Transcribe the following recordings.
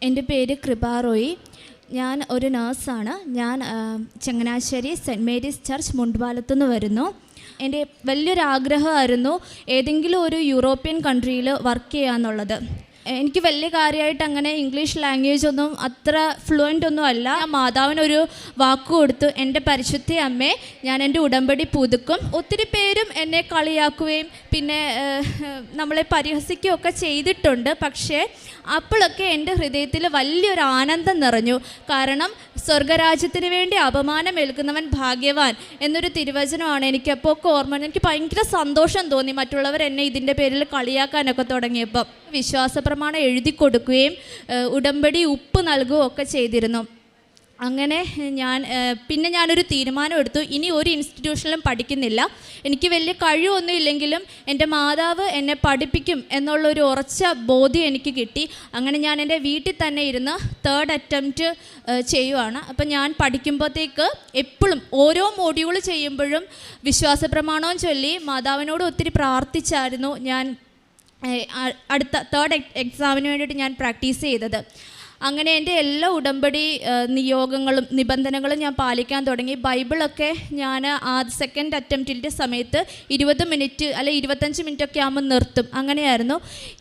എൻ്റെ പേര് കൃപ റോയി. ഞാൻ ഒരു നേഴ്സാണ്. ഞാൻ ചങ്ങനാശ്ശേരി സെൻറ്റ് മേരീസ് ചർച്ച് മുണ്ടുപാലത്തുനിന്ന് വരുന്നു. എൻ്റെ വലിയൊരു ആഗ്രഹമായിരുന്നു ഏതെങ്കിലും ഒരു യൂറോപ്യൻ കൺട്രിയിൽ വർക്ക് ചെയ്യാന്നുള്ളത്. എനിക്ക് വലിയ കാര്യമായിട്ട് അങ്ങനെ ഇംഗ്ലീഷ് ലാംഗ്വേജ് ഒന്നും അത്ര ഫ്ലുവൻ്റ് ഒന്നും അല്ല. മാതാവിനൊരു വാക്ക് കൊടുത്തു, എൻ്റെ പരിശുദ്ധ അമ്മേ ഞാൻ എൻ്റെ ഉടമ്പടി പുതുക്കും. ഒത്തിരി പേരും എന്നെ കളിയാക്കുകയും പിന്നെ നമ്മളെ പരിഹസിക്കുകയൊക്കെ ചെയ്തിട്ടുണ്ട്. പക്ഷേ അപ്പോഴൊക്കെ എൻ്റെ ഹൃദയത്തിൽ വലിയൊരു ആനന്ദം നിറഞ്ഞു. കാരണം സ്വർഗരാജ്യത്തിന് വേണ്ടി അപമാനമേൽക്കുന്നവൻ ഭാഗ്യവാൻ എന്നൊരു തിരുവചനമാണ് എനിക്കപ്പോൾ ഓർമ്മ. എനിക്ക് ഭയങ്കര സന്തോഷം തോന്നി മറ്റുള്ളവർ എന്നെ ഇതിൻ്റെ പേരിൽ കളിയാക്കാനൊക്കെ തുടങ്ങിയപ്പോൾ. വിശ്വാസപ്രമാണം എഴുതി കൊടുക്കുകയും ഉടമ്പടി ഉപ്പ് നൽകുകയും ഒക്കെ ചെയ്തിരുന്നു. അങ്ങനെ ഞാനൊരു തീരുമാനം എടുത്തു, ഇനി ഒരു ഇൻസ്റ്റിറ്റ്യൂഷനിലും പഠിക്കുന്നില്ല. എനിക്ക് വലിയ കഴിവൊന്നും ഇല്ലെങ്കിലും എൻ്റെ മാതാവ് എന്നെ പഠിപ്പിക്കും എന്നുള്ളൊരു ഉറച്ച ബോധ്യം എനിക്ക് കിട്ടി. അങ്ങനെ ഞാൻ എൻ്റെ വീട്ടിൽ തന്നെ ഇരുന്ന് 3rd അറ്റംപ്റ്റ് ചെയ്യുവാണ്. അപ്പം ഞാൻ പഠിക്കുമ്പോഴത്തേക്ക് എപ്പോഴും ഓരോ മോഡ്യൂൾ ചെയ്യുമ്പോഴും വിശ്വാസപ്രമാണവും ചൊല്ലി മാതാവിനോട് ഒത്തിരി പ്രാർത്ഥിച്ചായിരുന്നു ഞാൻ അടുത്ത 3rd എക്സാമിന് വേണ്ടിയിട്ട് ഞാൻ പ്രാക്ടീസ് ചെയ്തത്. അങ്ങനെ എൻ്റെ എല്ലാ ഉടമ്പടി നിയോഗങ്ങളും നിബന്ധനകളും ഞാൻ പാലിക്കാൻ തുടങ്ങി. ബൈബിളൊക്കെ ഞാൻ 2nd അറ്റംപ്റ്റിൻ്റെ സമയത്ത് 20 മിനിറ്റ് അല്ലെ 25 മിനിറ്റൊക്കെ ആകുമ്പോൾ നിർത്തും. അങ്ങനെയായിരുന്നു.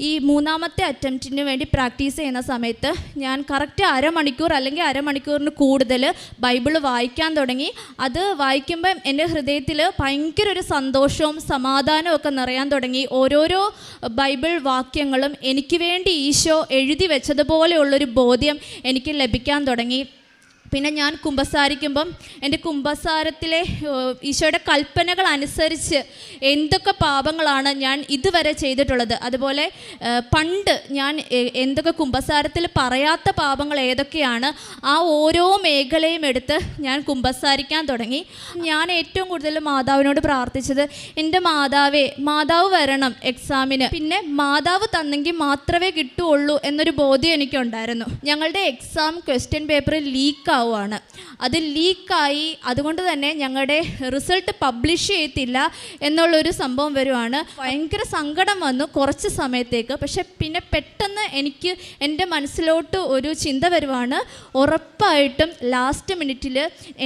ഈ 3ാമത്തെ അറ്റംപ്റ്റിന് വേണ്ടി പ്രാക്ടീസ് ചെയ്യുന്ന സമയത്ത് ഞാൻ കറക്റ്റ് അരമണിക്കൂർ അല്ലെങ്കിൽ അരമണിക്കൂറിന് കൂടുതൽ ബൈബിൾ വായിക്കാൻ തുടങ്ങി. അത് വായിക്കുമ്പം എൻ്റെ ഹൃദയത്തിൽ ഭയങ്കര ഒരു സന്തോഷവും സമാധാനവും ഒക്കെ നിറയാൻ തുടങ്ങി. ഓരോരോ ബൈബിൾ വാക്യങ്ങളും എനിക്ക് വേണ്ടി ഈശോ എഴുതി വെച്ചതുപോലെയുള്ളൊരു ബോധ്യം എനിക്ക് ലഭിക്കാൻ തുടങ്ങി. പിന്നെ ഞാൻ കുമ്പസാരിക്കുമ്പം എൻ്റെ കുമ്പസാരത്തിലെ ഈശോയുടെ കൽപ്പനകൾ അനുസരിച്ച് എന്തൊക്കെ പാപങ്ങളാണ് ഞാൻ ഇതുവരെ ചെയ്തിട്ടുള്ളത്, അതുപോലെ പണ്ട് ഞാൻ എന്തൊക്കെ കുമ്പസാരത്തിൽ പറയാത്ത പാപങ്ങൾ ഏതൊക്കെയാണ്, ആ ഓരോ മേഖലയും എടുത്ത് ഞാൻ കുമ്പസാരിക്കാൻ തുടങ്ങി. ഞാൻ ഏറ്റവും കൂടുതൽ മാതാവിനോട് പ്രാർത്ഥിച്ചത്, എൻ്റെ മാതാവ് വരണം എക്സാമിന്, പിന്നെ മാതാവ് തന്നെങ്കിൽ മാത്രമേ കിട്ടുകയുള്ളൂ എന്നൊരു ബോധ്യം എനിക്കുണ്ടായിരുന്നു. ഞങ്ങളുടെ എക്സാം ക്വസ്റ്റ്യൻ പേപ്പർ ലീക്കാവും. അത് ലീക്കായി, അതുകൊണ്ട് തന്നെ ഞങ്ങളുടെ റിസൾട്ട് പബ്ലിഷ് ചെയ്യത്തില്ല എന്നുള്ളൊരു സംഭവം വരുവാണ്. ഭയങ്കര സങ്കടം വന്നു കുറച്ച് സമയത്തേക്ക്. പക്ഷെ പിന്നെ പെട്ടെന്ന് എനിക്ക് എൻ്റെ മനസ്സിലോട്ട് ഒരു ചിന്ത വരുവാണ്, ഉറപ്പായിട്ടും ലാസ്റ്റ് മിനിറ്റിൽ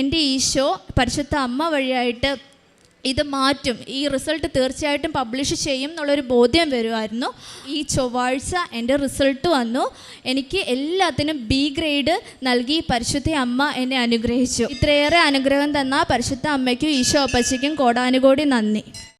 എൻ്റെ ഈശോ പരിശുദ്ധ അമ്മ വഴിയായിട്ട് ഇത് മാറ്റും, ഈ റിസൾട്ട് തീർച്ചയായിട്ടും പബ്ലിഷ് ചെയ്യും എന്നുള്ളൊരു ബോധ്യം വരുമായിരുന്നു. ഈ ചൊവ്വാഴ്ച എൻ്റെ റിസൾട്ട് വന്നു. എനിക്ക് എല്ലാത്തിനും B ഗ്രേഡ് നൽകി പരിശുദ്ധ അമ്മ എന്നെ അനുഗ്രഹിച്ചു. ഇത്രയേറെ അനുഗ്രഹം തന്ന പരിശുദ്ധ അമ്മയ്ക്കും ഈശോ അപ്പച്ചിക്കും കോടാനുകോടി നന്ദി.